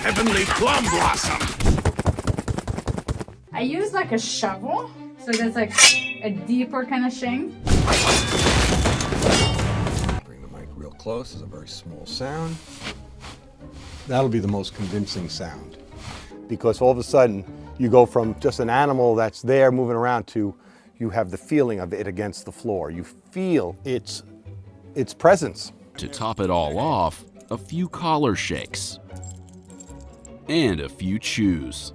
Heavenly plum blossom. I use like a shovel, so there's like a deeper kind of shing. Bring the mic real close. It's a very small sound. That'll be the most convincing sound. Because all of a sudden, you go from just an animal that's there moving around to you have the feeling of it against the floor. You feel its presence. To top it all off, a few collar shakes. And a few chews.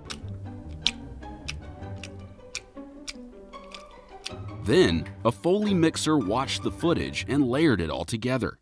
Then, a Foley mixer watched the footage and layered it all together.